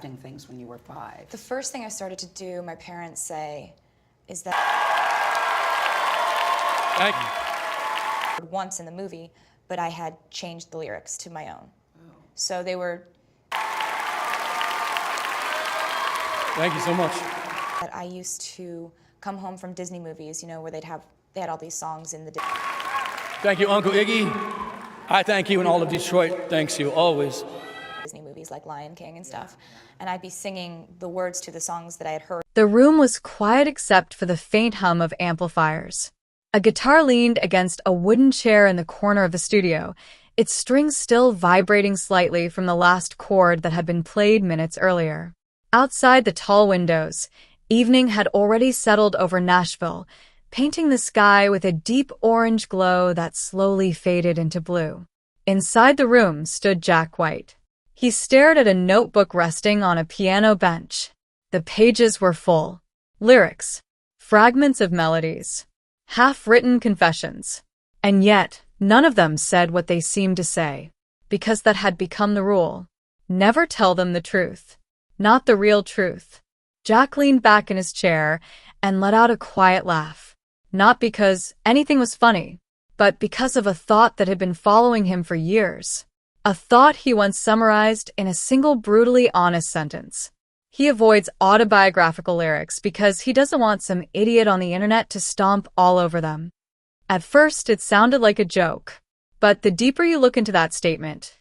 things when you were 5? The first thing I started to do, my parents say, is that once in the movie, but I had changed the lyrics to my own. Oh. So they were... Thank you so much. That I used to come home from Disney movies, you know, where they had all these songs in the... Thank you, Uncle Iggy. I thank you, and all of Detroit thanks you, always. Disney movies like Lion King and stuff, and I'd be singing the words to the songs that I had heard. The room was quiet except for the faint hum of amplifiers. A guitar leaned against a wooden chair in the corner of the studio, its strings still vibrating slightly from the last chord that had been played minutes earlier. Outside the tall windows, evening had already settled over Nashville, painting the sky with a deep orange glow that slowly faded into blue. Inside the room stood Jack White. He stared at a notebook resting on a piano bench. The pages were full. Lyrics, fragments of melodies, half-written confessions. And yet, none of them said what they seemed to say, because that had become the rule. Never tell them the truth. Not the real truth. Jack leaned back in his chair and let out a quiet laugh. Not because anything was funny, but because of a thought that had been following him for years. A thought he once summarized in a single brutally honest sentence. He avoids autobiographical lyrics because he doesn't want some idiot on the internet to stomp all over them. At first, it sounded like a joke, but the deeper you look into that statement,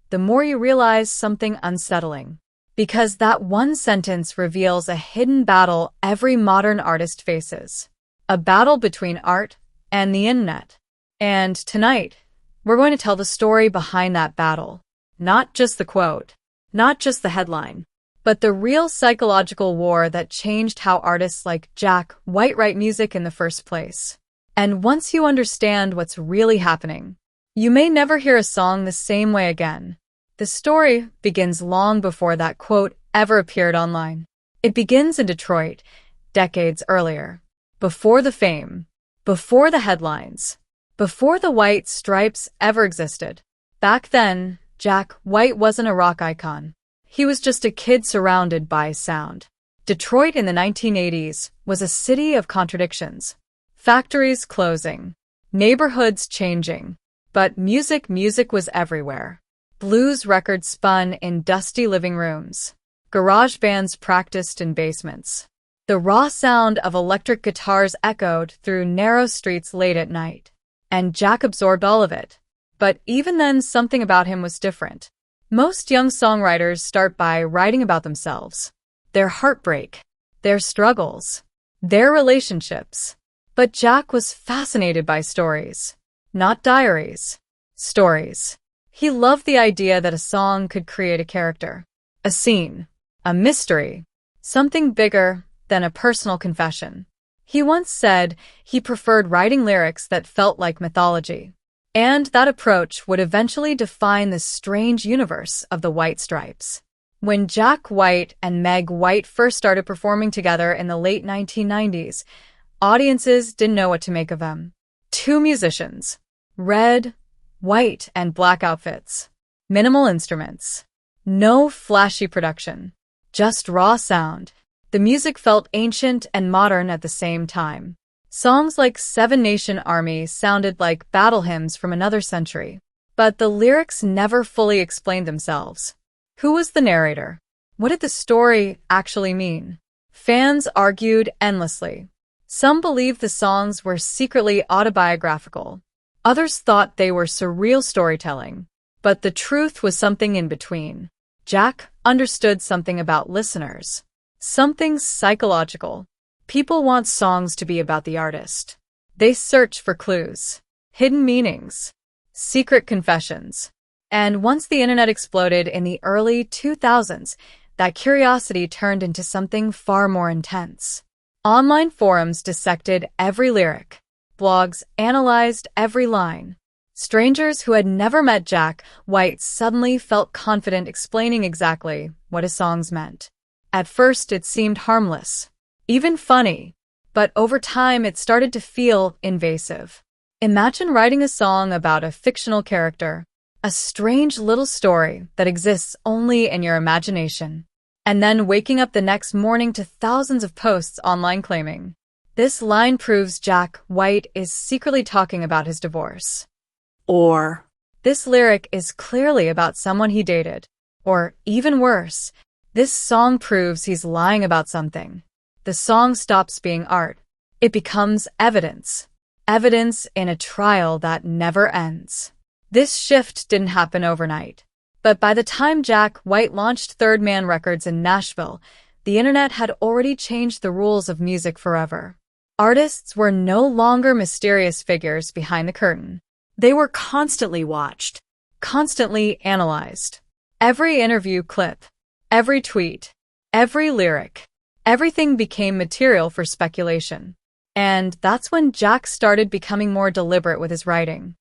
the more you realize something unsettling. Because that one sentence reveals a hidden battle every modern artist faces. A battle between art and the internet. And tonight, we're going to tell the story behind that battle. Not just the quote, not just the headline, but the real psychological war that changed how artists like Jack White write music in the first place. And once you understand what's really happening, you may never hear a song the same way again. The story begins long before that quote ever appeared online. It begins in Detroit, decades earlier. Before the fame, before the headlines, before the white stripes ever existed. Back then, Jack White wasn't a rock icon. He was just a kid surrounded by sound. Detroit in the 1980s was a city of contradictions. Factories closing, neighborhoods changing, but music was everywhere. Blues records spun in dusty living rooms. Garage bands practiced in basements. The raw sound of electric guitars echoed through narrow streets late at night. And Jack absorbed all of it. But even then, something about him was different. Most young songwriters start by writing about themselves. Their heartbreak, their struggles, their relationships. But Jack was fascinated by stories. Not diaries. Stories. He loved the idea that a song could create a character, a scene, a mystery, something bigger than a personal confession. He once said he preferred writing lyrics that felt like mythology. And that approach would eventually define the strange universe of the White Stripes. When Jack White and Meg White first started performing together in the late 1990s, audiences didn't know what to make of them. Two musicians, red, white, and black outfits, minimal instruments, no flashy production, just raw sound. The music felt ancient and modern at the same time. Songs like Seven Nation Army sounded like battle hymns from another century. But the lyrics never fully explained themselves. Who was the narrator? What did the story actually mean? Fans argued endlessly. Some believed the songs were secretly autobiographical. Others thought they were surreal storytelling. But the truth was something in between. Jack understood something about listeners. Something psychological. People want songs to be about the artist. They search for clues, hidden meanings, secret confessions. And once the internet exploded in the early 2000s, that curiosity turned into something far more intense. Online forums dissected every lyric. Blogs analyzed every line. Strangers who had never met Jack White suddenly felt confident explaining exactly what his songs meant. At first, it seemed harmless, even funny, but over time it started to feel invasive. Imagine writing a song about a fictional character, a strange little story that exists only in your imagination. and then waking up the next morning to thousands of posts online claiming, "This line proves Jack White is secretly talking about his divorce." Or, "This lyric is clearly about someone he dated." Or, even worse, "This song proves he's lying about something." The song stops being art. It becomes evidence. Evidence in a trial that never ends. This shift didn't happen overnight. But by the time Jack White launched Third Man Records in Nashville, the internet had already changed the rules of music forever. Artists were no longer mysterious figures behind the curtain. They were constantly watched, constantly analyzed. Every interview clip, every tweet, every lyric, everything became material for speculation. And that's when Jack started becoming more deliberate with his writing.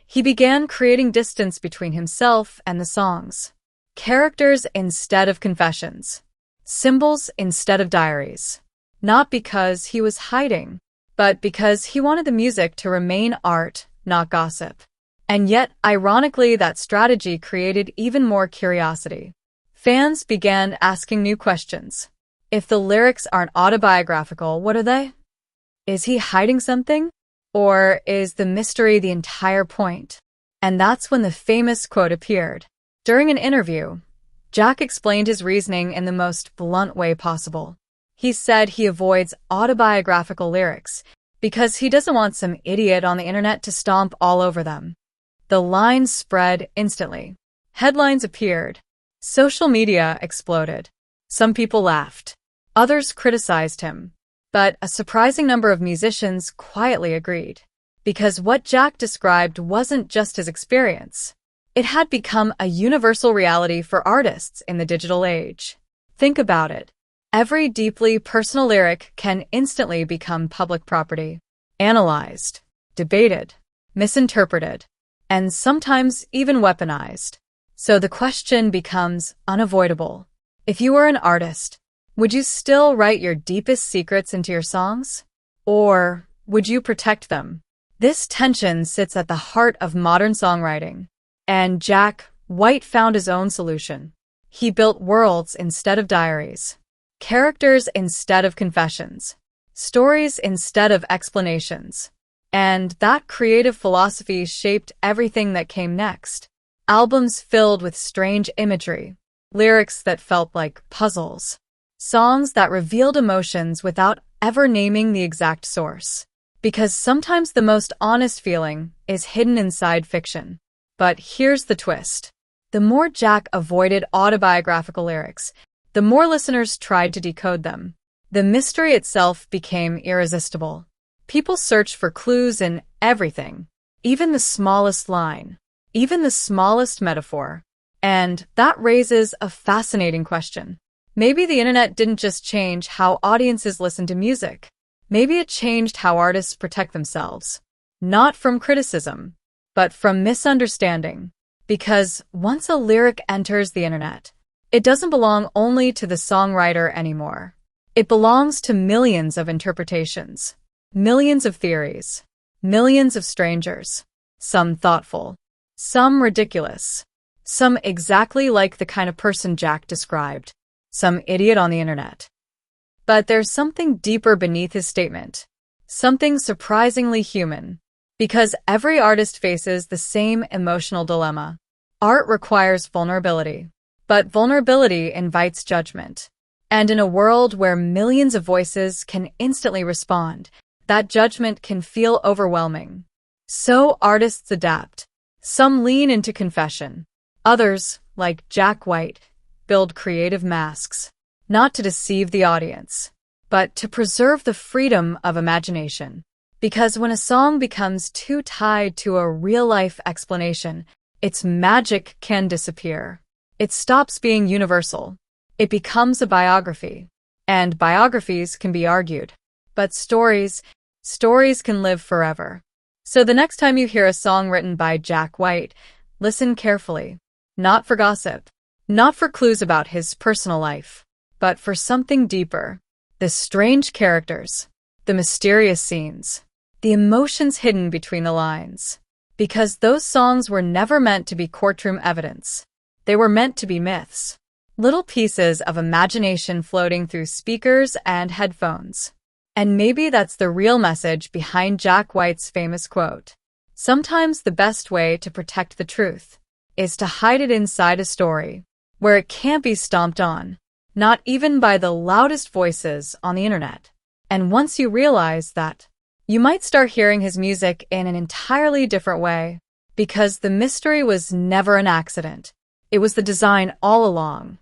He began creating distance between himself and the songs. Characters instead of confessions. Symbols instead of diaries. Not because he was hiding, but because he wanted the music to remain art, not gossip. And yet, ironically, that strategy created even more curiosity. Fans began asking new questions. If the lyrics aren't autobiographical, what are they? Is he hiding something? Or is the mystery the entire point? And that's when the famous quote appeared. During an interview, Jack explained his reasoning in the most blunt way possible. He said he avoids autobiographical lyrics because he doesn't want some idiot on the internet to stomp all over them. The lines spread instantly. Headlines appeared. Social media exploded. Some people laughed. Others criticized him. But a surprising number of musicians quietly agreed. Because what Jack described wasn't just his experience. It had become a universal reality for artists in the digital age. Think about it. Every deeply personal lyric can instantly become public property. Analyzed, debated, misinterpreted, and sometimes even weaponized. So the question becomes unavoidable. If you were an artist, would you still write your deepest secrets into your songs? Or would you protect them? This tension sits at the heart of modern songwriting. And Jack White found his own solution. He built worlds instead of diaries, characters instead of confessions, stories instead of explanations. And that creative philosophy shaped everything that came next. Albums filled with strange imagery, lyrics that felt like puzzles, songs that revealed emotions without ever naming the exact source. Because sometimes the most honest feeling is hidden inside fiction. But here's the twist. The more Jack avoided autobiographical lyrics, the more listeners tried to decode them. The mystery itself became irresistible. People searched for clues in everything, even the smallest line, even the smallest metaphor. And that raises a fascinating question. Maybe the internet didn't just change how audiences listen to music. Maybe it changed how artists protect themselves. Not from criticism, but from misunderstanding. Because once a lyric enters the internet, it doesn't belong only to the songwriter anymore. It belongs to millions of interpretations, millions of theories, millions of strangers, some thoughtful, some ridiculous, some exactly like the kind of person Jack described, some idiot on the internet. But there's something deeper beneath his statement, something surprisingly human. Because every artist faces the same emotional dilemma. Art requires vulnerability, but vulnerability invites judgment. And in a world where millions of voices can instantly respond, that judgment can feel overwhelming. So artists adapt. Some lean into confession. Others, like Jack White, build creative masks, not to deceive the audience, but to preserve the freedom of imagination. Because when a song becomes too tied to a real-life explanation, its magic can disappear. It stops being universal. It becomes a biography. And biographies can be argued. But stories can live forever. So the next time you hear a song written by Jack White, listen carefully. Not for gossip. Not for clues about his personal life. But for something deeper. The strange characters. The mysterious scenes. The emotions hidden between the lines. Because those songs were never meant to be courtroom evidence. They were meant to be myths. Little pieces of imagination floating through speakers and headphones. And maybe that's the real message behind Jack White's famous quote. Sometimes the best way to protect the truth is to hide it inside a story where it can't be stomped on, not even by the loudest voices on the internet. And once you realize that, you might start hearing his music in an entirely different way, because the mystery was never an accident. It was the design all along.